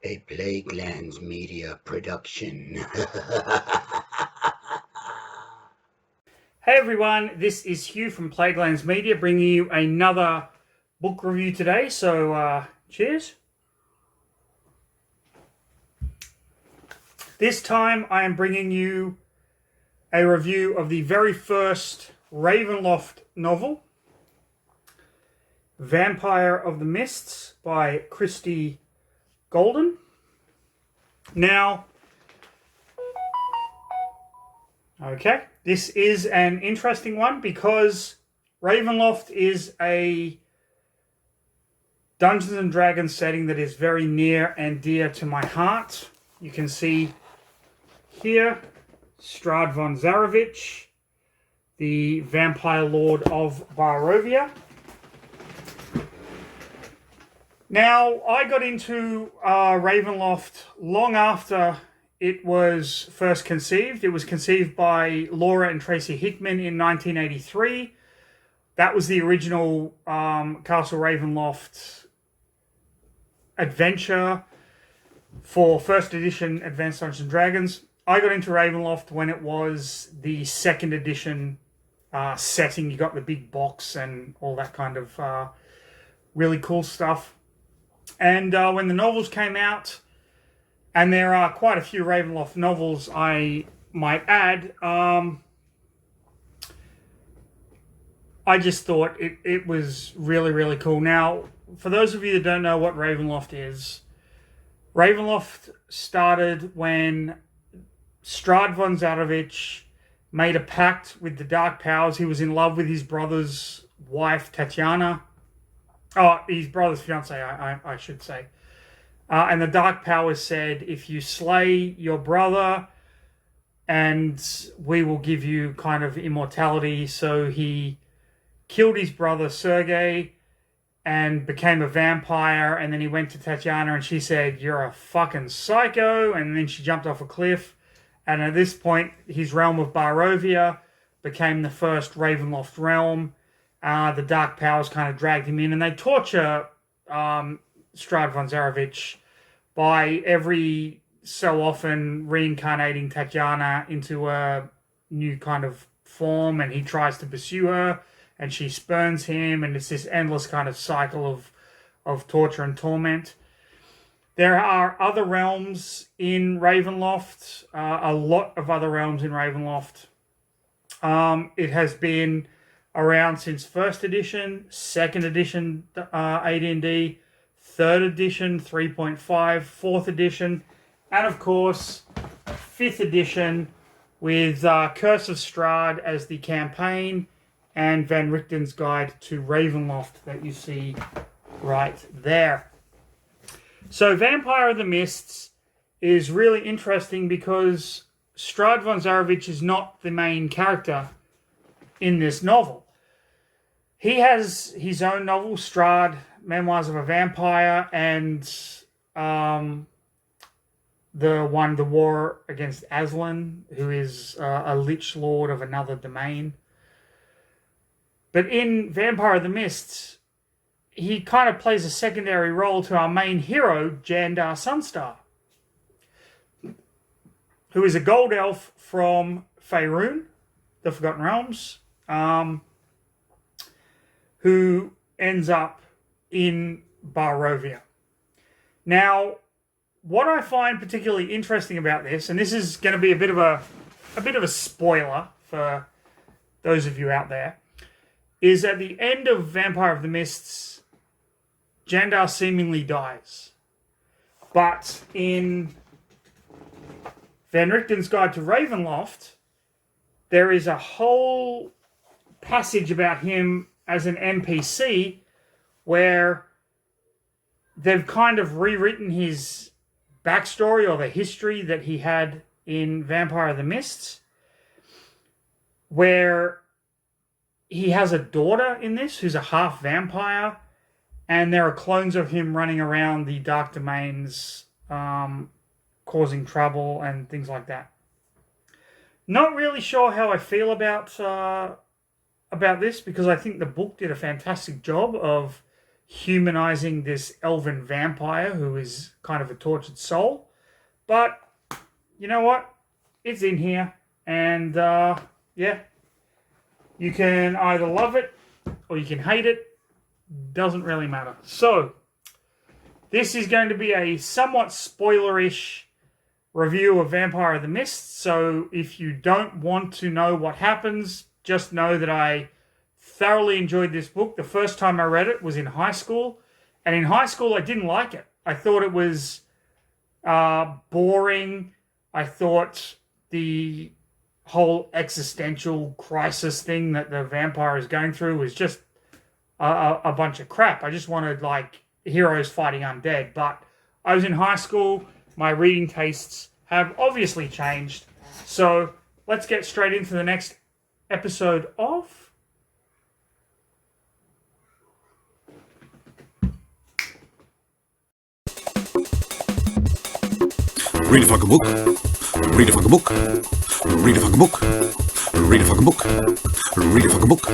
A Plaguelands Media production. Hey everyone, this is Hugh from Plaguelands Media bringing you another book review today. So, cheers. This time I am bringing you a review of the very first Ravenloft novel, Vampire of the Mists by Christie Golden. Now, okay, this is an interesting one because Ravenloft is a Dungeons and Dragons setting that is very near and dear to my heart. You can see here Strahd von Zarovich, the vampire lord of Barovia. Now, I got into Ravenloft long after it was first conceived. It was conceived by Laura and Tracy Hickman in 1983. That was the original Castle Ravenloft adventure for first edition Advanced Dungeons and Dragons. I got into Ravenloft when it was the second edition setting. You got the big box and all that kind of really cool stuff. And when the novels came out, and there are quite a few Ravenloft novels, I might add, I just thought it was really, really cool. Now, for those of you that don't know what Ravenloft is, Ravenloft started when Strahd von Zarovich made a pact with the Dark Powers. He was in love with his brother's wife, Tatiana. Oh, his brother's fiance, I should say. And the Dark Powers said, if you slay your brother, and we will give you kind of immortality. So he killed his brother, Sergei, and became a vampire. And then he went to Tatiana and she said, you're a fucking psycho. And then she jumped off a cliff. And at this point, his realm of Barovia became the first Ravenloft realm. The Dark Powers kind of dragged him in, and they torture Strahd von Zarovich by every so often reincarnating Tatiana into a new kind of form, and he tries to pursue her, and she spurns him, and it's this endless kind of cycle of torture and torment. There are other realms in Ravenloft, a lot of other realms in Ravenloft. It has been around since first edition, second edition AD&D, third edition 3.5, fourth edition, and of course fifth edition with Curse of Strahd as the campaign and Van Richten's Guide to Ravenloft that you see right there. So Vampire of the Mists is really interesting because Strahd von Zarovich is not the main character in this novel. He has his own novel, Strahd, Memoirs of a Vampire, and the War Against Aslan, who is a Lich Lord of another domain. But in Vampire of the Mists, he kind of plays a secondary role to our main hero, Jandar Sunstar, who is a gold elf from Faerun, the Forgotten Realms, who ends up in Barovia. Now, what I find particularly interesting about this, and this is going to be a bit of a spoiler for those of you out there, is at the end of Vampire of the Mists, Jandar seemingly dies. But in Van Richten's Guide to Ravenloft, there is a whole passage about him as an NPC where they've kind of rewritten his backstory or the history that he had in Vampire of the Mists, where he has a daughter in this who's a half vampire, and there are clones of him running around the dark domains, causing trouble and things like that. Not really sure how I feel about this, because I think the book did a fantastic job of humanizing this elven vampire who is kind of a tortured soul. But you know what? It's in here. And yeah, you can either love it or you can hate it. Doesn't really matter. So, this is going to be a somewhat spoilerish review of Vampire of the Mist. So, if you don't want to know what happens, just know that I thoroughly enjoyed this book. The first time I read it was in high school. And in high school, I didn't like it. I thought it was boring. I thought the whole existential crisis thing that the vampire is going through was just a bunch of crap. I just wanted, like, heroes fighting undead. But I was in high school. My reading tastes have obviously changed. So let's get straight into the next episode of... Read a fucking book. Read a fucking book. Read a fucking book. Read a fucking book. Read a fucking book.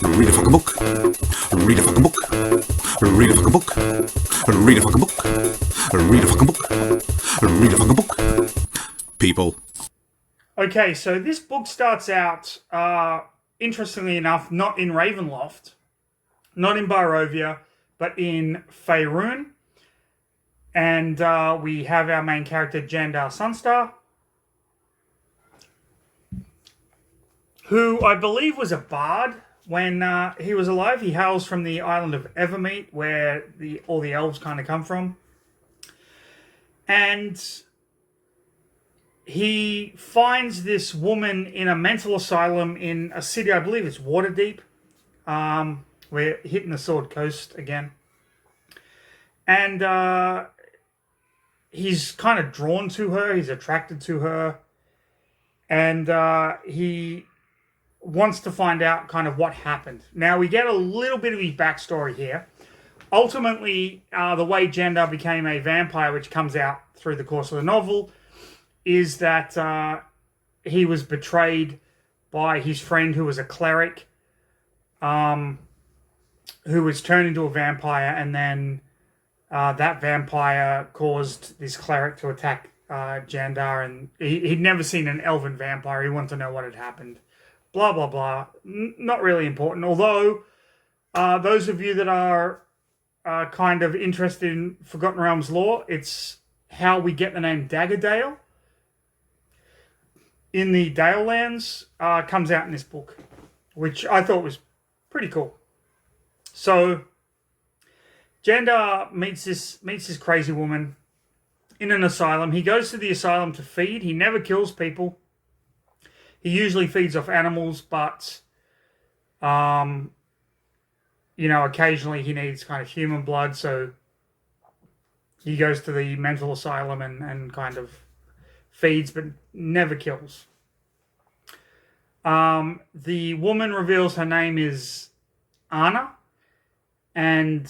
Read a fucking book. Read a fucking book. Read a fucking book. Read a fucking book. Read a fucking book. Read a fucking book. People. Okay, so this book starts out, interestingly enough, not in Ravenloft, not in Barovia, but in Faerun. And we have our main character, Jandar Sunstar, who I believe was a bard when he was alive. He hails from the island of Evermeet, where all the elves kind of come from. And he finds this woman in a mental asylum in a city, I believe it's Waterdeep. We're hitting the Sword Coast again. And he's kind of drawn to her. He's attracted to her. And he wants to find out kind of what happened. Now, we get a little bit of his backstory here. Ultimately, the way Jandar became a vampire, which comes out through the course of the novel, is that he was betrayed by his friend who was a cleric, who was turned into a vampire, and then that vampire caused this cleric to attack Jandar, and he'd never seen an elven vampire. He wanted to know what had happened. Blah, blah, blah. Not really important. Although, those of you that are kind of interested in Forgotten Realms lore, it's how we get the name Daggerdale in the Dale Lands comes out in this book, which I thought was pretty cool. So, Jandar meets this crazy woman in an asylum. He goes to the asylum to feed. He never kills people. He usually feeds off animals, but, occasionally he needs kind of human blood, so he goes to the mental asylum and kind of feeds, but never kills. The woman reveals her name is Anna, and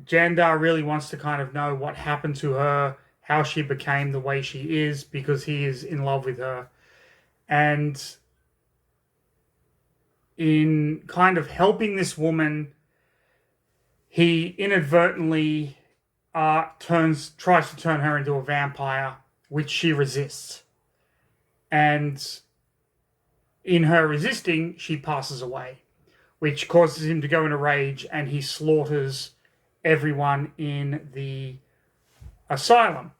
Jandar really wants to kind of know what happened to her, how she became the way she is, because he is in love with her. And in kind of helping this woman, he inadvertently tries to turn her into a vampire, which she resists. And in her resisting, she passes away, which causes him to go in a rage, and he slaughters everyone in the asylum.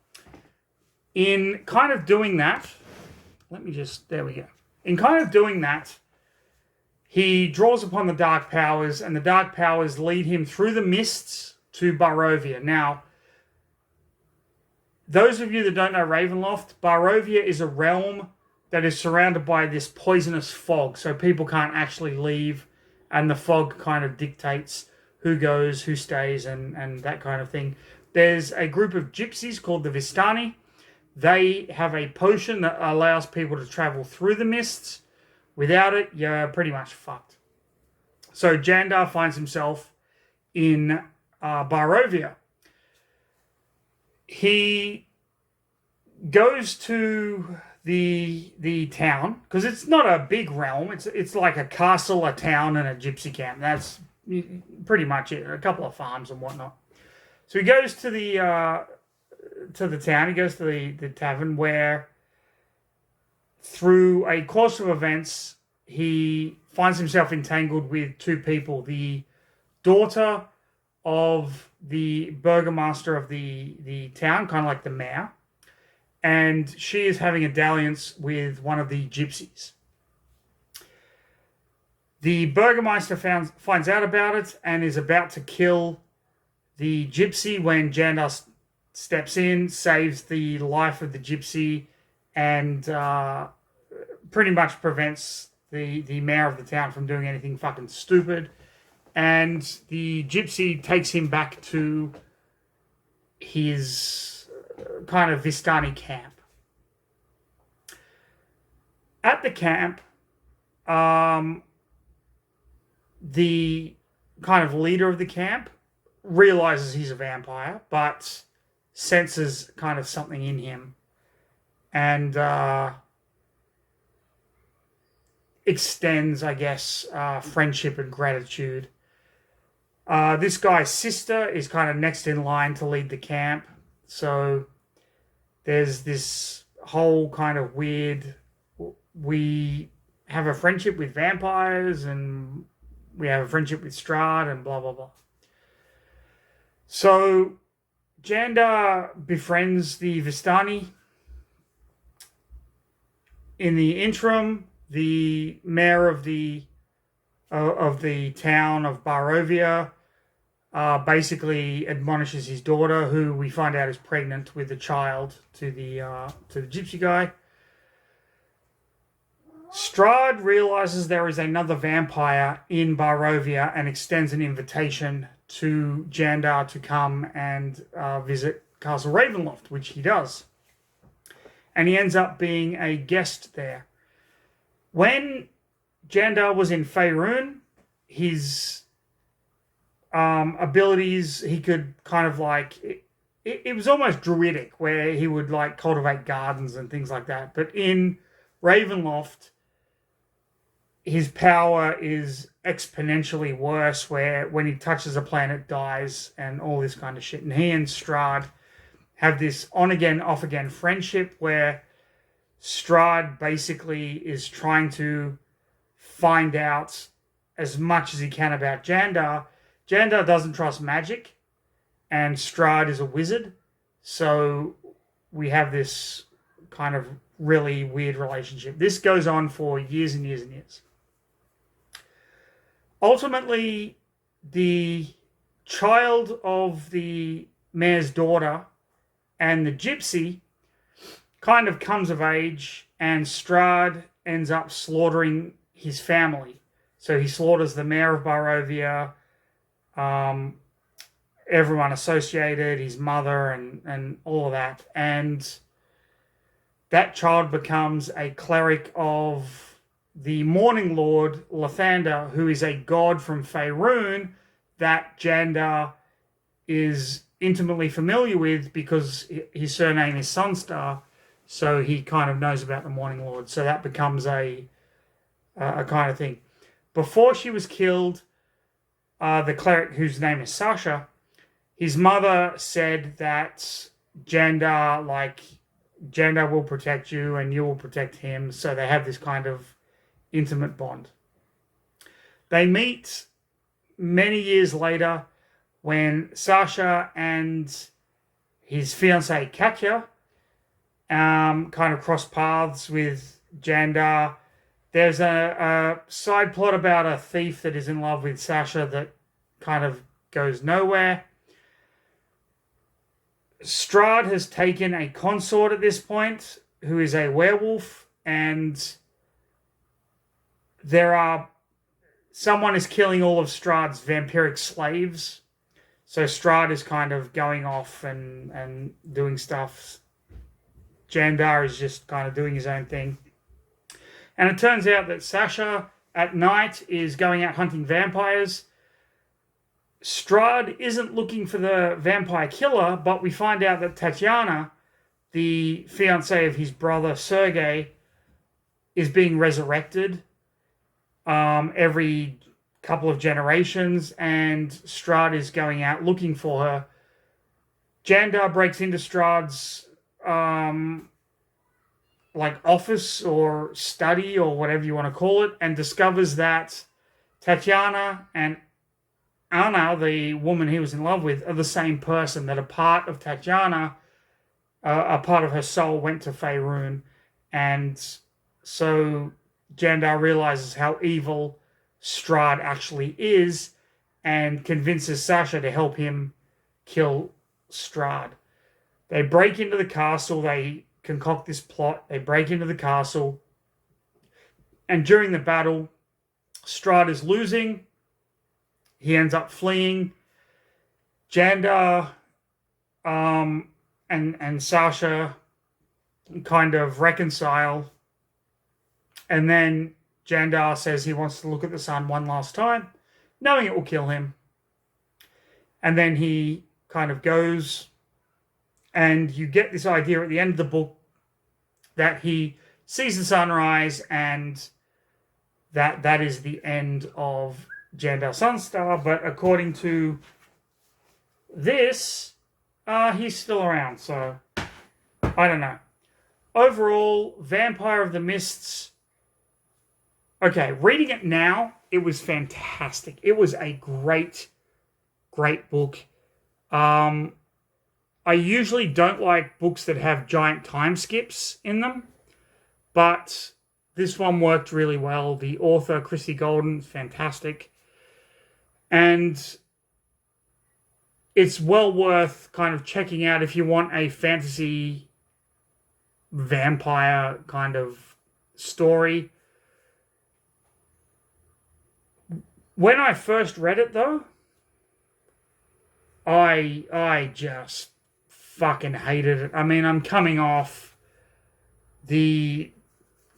In kind of doing that, there we go. In kind of doing that, he draws upon the dark powers, and the dark powers lead him through the mists to Barovia. Now, those of you that don't know Ravenloft, Barovia is a realm that is surrounded by this poisonous fog, so people can't actually leave, and the fog kind of dictates who goes, who stays, and that kind of thing. There's a group of gypsies called the Vistani. They have a potion that allows people to travel through the mists. Without it, you're pretty much fucked. So Jandar finds himself in Barovia. He goes to the town, because it's not a big realm. It's like a castle, a town, and a gypsy camp. That's pretty much it. A couple of farms and whatnot. So he goes to the town. He goes to the tavern where, through a course of events, he finds himself entangled with two people. The daughter of the burgomaster of the town, kind of like the mayor, and she is having a dalliance with one of the gypsies. The burgomaster finds out about it and is about to kill the gypsy when Jandar steps in, saves the life of the gypsy, and pretty much prevents the mayor of the town from doing anything fucking stupid. And the gypsy takes him back to his kind of Vistani camp. At the camp, the kind of leader of the camp realizes he's a vampire, but senses kind of something in him, and extends, I guess, friendship and gratitude. This guy's sister is kind of next in line to lead the camp, so there's this whole kind of weird, we have a friendship with vampires and we have a friendship with Strahd and blah, blah, blah. So Jandar befriends the Vistani. In the interim, the mayor of the town of Barovia basically admonishes his daughter, who we find out is pregnant with a child, to the gypsy guy. Strahd realizes there is another vampire in Barovia and extends an invitation to Jandar to come and visit Castle Ravenloft, which he does. And he ends up being a guest there. When Jandar was in Faerun, his abilities, he could kind of like... It was almost druidic, where he would like cultivate gardens and things like that. But in Ravenloft, his power is exponentially worse, where when he touches a planet, it dies and all this kind of shit. And he and Strahd have this on-again, off-again friendship where Strahd basically is trying to find out as much as he can about Jandar. Jandar doesn't trust magic, and Strahd is a wizard. So we have this kind of really weird relationship. This goes on for years and years and years. Ultimately, the child of the mayor's daughter and the gypsy kind of comes of age, and Strahd ends up slaughtering his family. So he slaughters the mayor of Barovia, everyone associated, his mother, and all of that. And that child becomes a cleric of the Morning Lord, Lathander, who is a god from Faerun that Jandar is intimately familiar with because his surname is Sunstar, so he kind of knows about the Morning Lord. So that becomes a kind of thing. Before she was killed, the cleric, whose name is Sasha, his mother said that Jandar will protect you and you will protect him. So they have this kind of intimate bond. They meet many years later when Sasha and his fiancée Katya kind of cross paths with Jandar. There's a side plot about a thief that is in love with Sasha that kind of goes nowhere. Strahd has taken a consort at this point who is a werewolf, and someone is killing all of Strahd's vampiric slaves. So Strahd is kind of going off and doing stuff. Jandar is just kind of doing his own thing. And it turns out that Sasha at night is going out hunting vampires. Strahd isn't looking for the vampire killer, but we find out that Tatiana, the fiancée of his brother Sergei, is being resurrected every couple of generations, and Strahd is going out looking for her. Jandar breaks into Strahd's office or study or whatever you want to call it, and discovers that Tatiana and Anna, the woman he was in love with, are the same person, that a part of Tatiana, a part of her soul went to Faerun. And so Jandar realizes how evil Strahd actually is and convinces Sasha to help him kill Strahd. They break into the castle, they concoct this plot, they break into the castle, and during the battle, Strahd is losing. He ends up fleeing. Jandar and Sasha kind of reconcile. And then Jandar says he wants to look at the sun one last time, knowing it will kill him. And then he kind of goes, and you get this idea at the end of the book that he sees the sunrise, and that is the end of Jandar Sunstar. But according to this, he's still around, so I don't know. Overall, Vampire of the Mists. Okay, reading it now, it was fantastic. It was a great, great book. I usually don't like books that have giant time skips in them, but this one worked really well. The author, Christie Golden, fantastic. And it's well worth kind of checking out if you want a fantasy vampire kind of story. When I first read it, though, I just fucking hated it. I mean, I'm coming off the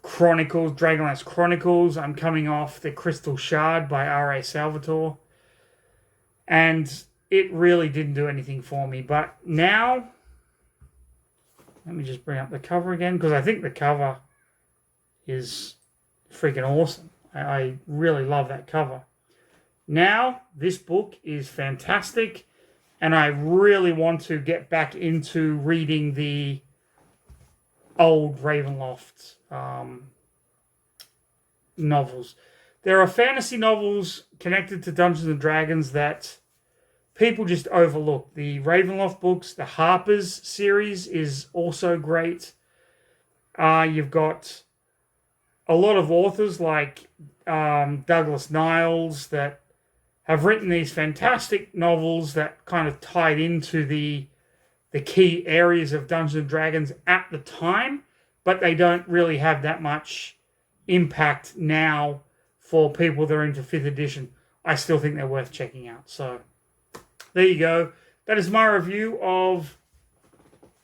Chronicles, Dragonlance Chronicles. I'm coming off the Crystal Shard by R.A. Salvatore. And it really didn't do anything for me. But now, let me just bring up the cover again, because I think the cover is freaking awesome. I really love that cover. Now, this book is fantastic, and I really want to get back into reading the old Ravenloft novels. There are fantasy novels connected to Dungeons and Dragons that people just overlook. The Ravenloft books, the Harper's series is also great. You've got a lot of authors like Douglas Niles that have written these fantastic novels that kind of tied into the key areas of Dungeons and Dragons at the time, but they don't really have that much impact now for people that are into 5th edition. I still think they're worth checking out. So there you go. That is my review of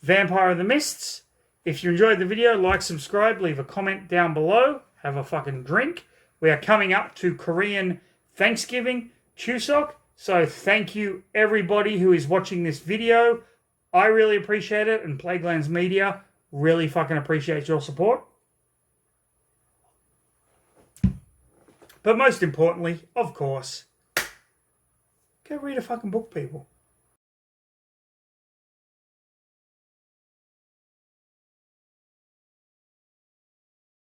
Vampire of the Mists. If you enjoyed the video, like, subscribe, leave a comment down below. Have a fucking drink. We are coming up to Korean Thanksgiving, Chuseok. So thank you everybody who is watching this video. I really appreciate it, and Plaguelands Media really fucking appreciates your support. But most importantly, of course, go read a fucking book, people.